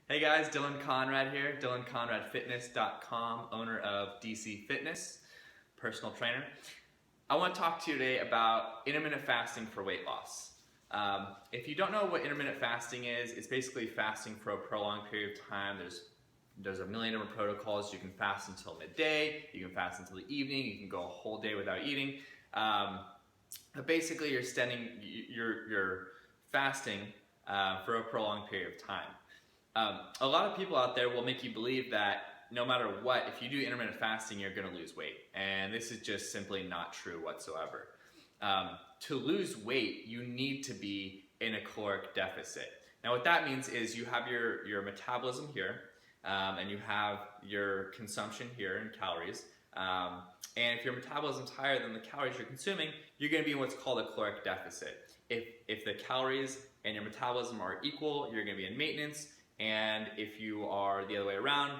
Hey guys, Dylan Conrad here, DylanConradFitness.com, owner of DC Fitness, personal trainer. I want to talk to you today about intermittent fasting for weight loss. If you don't know what intermittent fasting is, it's basically fasting for a prolonged period of time. There's a million different protocols. You can fast until midday, you can fast until the evening, you can go a whole day without eating. But basically you're fasting for a prolonged period of time. A lot of people out there will make you believe that no matter what, if you do intermittent fasting, you're going to lose weight. And this is just simply not true whatsoever. To lose weight, you need to be in a caloric deficit. Now what that means is you have your metabolism here, and you have your consumption here in calories. And if your metabolism's higher than the calories you're consuming, you're going to be in what's called a caloric deficit. If the calories and your metabolism are equal, you're going to be in maintenance. And if you are the other way around,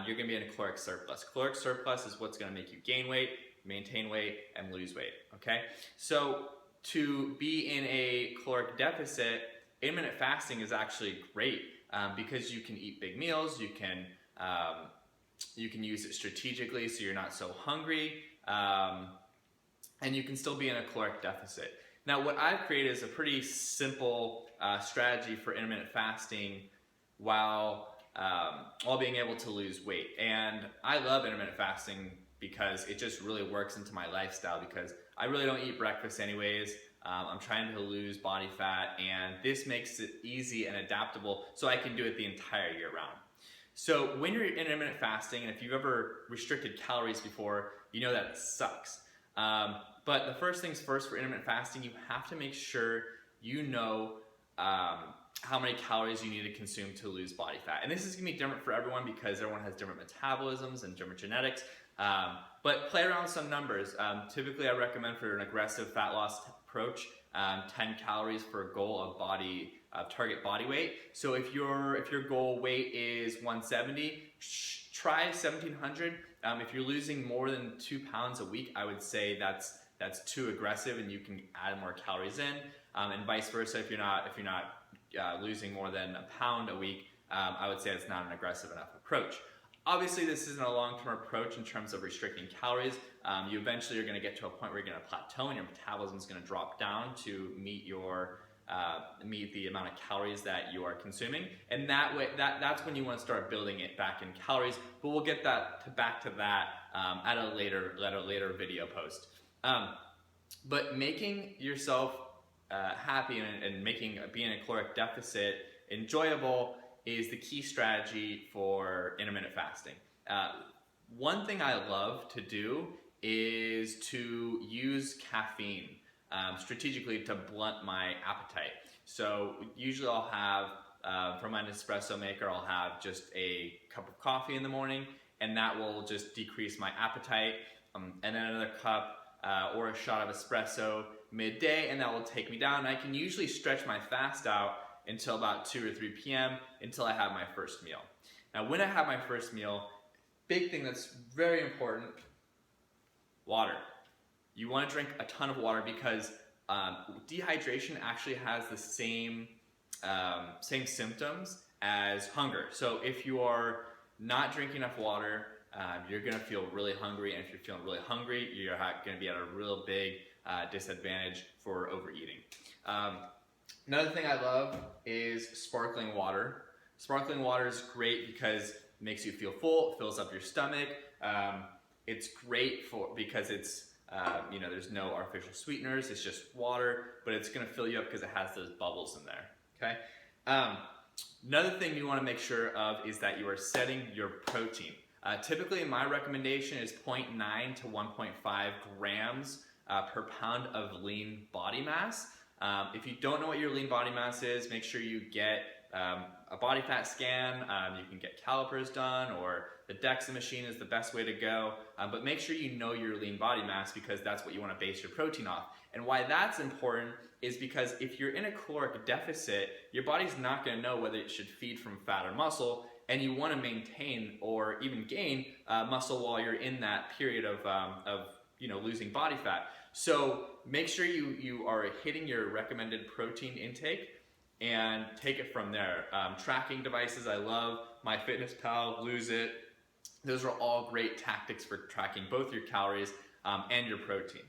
you're going to be in a caloric surplus. Caloric surplus is what's going to make you gain weight, maintain weight, and lose weight. Okay? So to be in a caloric deficit, intermittent fasting is actually great because you can eat big meals. You can use it strategically so you're not so hungry, and you can still be in a caloric deficit. Now, what I've created is a pretty simple strategy for intermittent fasting while being able to lose weight. And I love intermittent fasting because it just really works into my lifestyle because I really don't eat breakfast anyways. I'm trying to lose body fat, and this makes it easy and adaptable so I can do it the entire year round. So when you're intermittent fasting, and if you've ever restricted calories before, you know that it sucks. But the first things first for intermittent fasting, you have to make sure you know how many calories you need to consume to lose body fat. And this is going to be different for everyone because everyone has different metabolisms and different genetics. But play around with some numbers. Typically I recommend for an aggressive fat loss approach, 10 calories for a goal of target body weight. So if your goal weight is 170, try 1700. If you're losing more than 2 pounds a week, I would say that's too aggressive and you can add more calories in. And vice versa, if you're not losing more than a pound a week, I would say it's not an aggressive enough approach. Obviously, this isn't a long-term approach in terms of restricting calories. You eventually are going to get to a point where you're going to plateau and your metabolism is going to drop down to meet the amount of calories that you are consuming, and that's when you want to start building it back in calories. But we'll get back to that at a later video post. But making yourself happy and being in a caloric deficit enjoyable is the key strategy for intermittent fasting. One thing I love to do is to use caffeine strategically to blunt my appetite. So usually I'll have, from my espresso maker, I'll have just a cup of coffee in the morning, and that will just decrease my appetite, and then another cup or a shot of espresso midday, and that will take me down. And I can usually stretch my fast out until about 2 or 3 p.m. until I have my first meal. Now when I have my first meal, big thing that's very important, water. You want to drink a ton of water because dehydration actually has the same symptoms as hunger. So if you are not drinking enough water, you're going to feel really hungry, and if you're feeling really hungry, you're going to be at a real big disadvantage for overeating. Another thing I love is sparkling water. Sparkling water is great because it makes you feel full, it fills up your stomach. It's great because it's there's no artificial sweeteners, it's just water, but it's going to fill you up because it has those bubbles in there. Okay. Another thing you want to make sure of is that you are setting your protein. Typically my recommendation is 0.9 to 1.5 grams per pound of lean body mass. If you don't know what your lean body mass is, make sure you get a body fat scan. You can get calipers done, or the DEXA machine is the best way to go. But make sure you know your lean body mass because that's what you want to base your protein off. And why that's important is because if you're in a caloric deficit, your body's not going to know whether it should feed from fat or muscle, and you want to maintain or even gain muscle while you're in that period of losing body fat. So make sure you are hitting your recommended protein intake. and take it from there. Tracking devices, I love MyFitnessPal, Lose It. Those are all great tactics for tracking both your calories and your protein.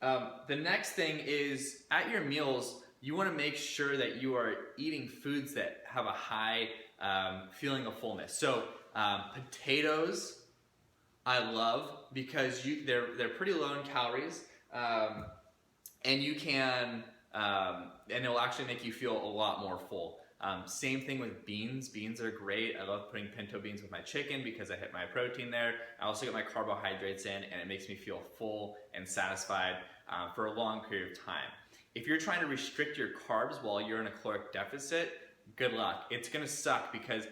The next thing is, at your meals, you want to make sure that you are eating foods that have a high feeling of fullness. So potatoes, I love because they're pretty low in calories, and you can and it'll actually make you feel a lot more full. Same thing with beans. Beans are great. I love putting pinto beans with my chicken because I hit my protein there. I also get my carbohydrates in, and it makes me feel full and satisfied for a long period of time. If you're trying to restrict your carbs while you're in a caloric deficit, good luck. It's going to suck because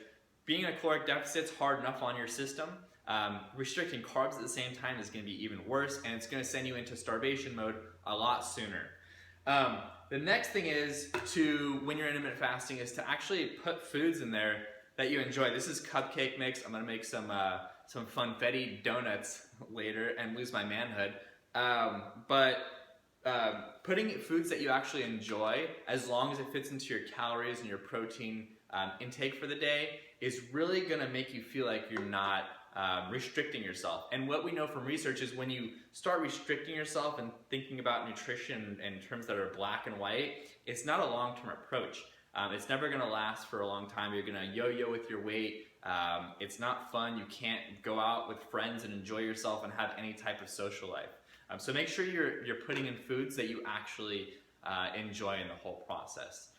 being in a caloric deficit is hard enough on your system. Restricting carbs at the same time is going to be even worse, and it's going to send you into starvation mode a lot sooner. The next thing is when you're intermittent fasting, is to actually put foods in there that you enjoy. This is cupcake mix. I'm gonna make some funfetti donuts later and lose my manhood. But putting foods that you actually enjoy, as long as it fits into your calories and your protein intake for the day, is really gonna make you feel like you're not restricting yourself. And what we know from research is when you start restricting yourself and thinking about nutrition in terms that are black and white, it's not a long-term approach. It's never going to last for a long time. You're going to yo-yo with your weight. It's not fun. You can't go out with friends and enjoy yourself and have any type of social life. So make sure you're putting in foods that you actually enjoy in the whole process.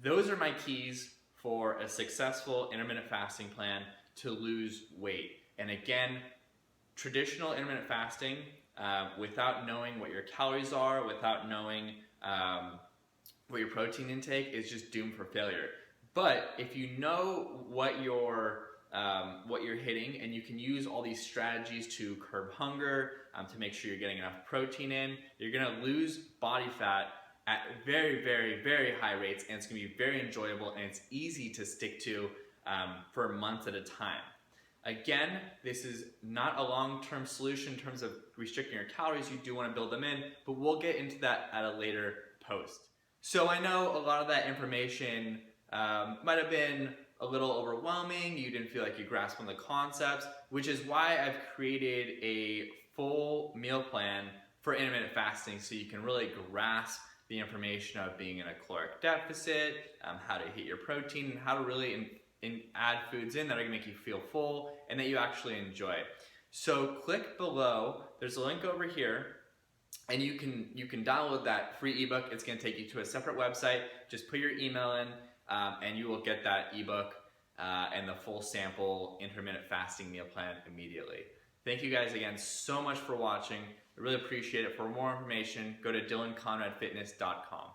Those are my keys for a successful intermittent fasting plan to lose weight. And again, traditional intermittent fasting, without knowing what your calories are, without knowing what your protein intake is, just doomed for failure. But if you know what you're hitting, and you can use all these strategies to curb hunger, to make sure you're getting enough protein in, you're gonna lose body fat at very, very, very high rates, and it's gonna be very enjoyable, and it's easy to stick to for months at a time. Again, this is not a long-term solution in terms of restricting your calories. You do want to build them in, but we'll get into that at a later post. So I know a lot of that information might have been a little overwhelming. You didn't feel like you grasped on the concepts, which is why I've created a full meal plan for intermittent fasting, so you can really grasp the information of being in a caloric deficit, how to hit your protein, and how to really add foods in that are going to make you feel full and that you actually enjoy. So click below, there's a link over here, and you can download that free ebook. It's going to take you to a separate website. Just put your email in and you will get that ebook and the full sample intermittent fasting meal plan immediately. Thank you guys again so much for watching. I really appreciate it. For more information, go to DylanConradFitness.com.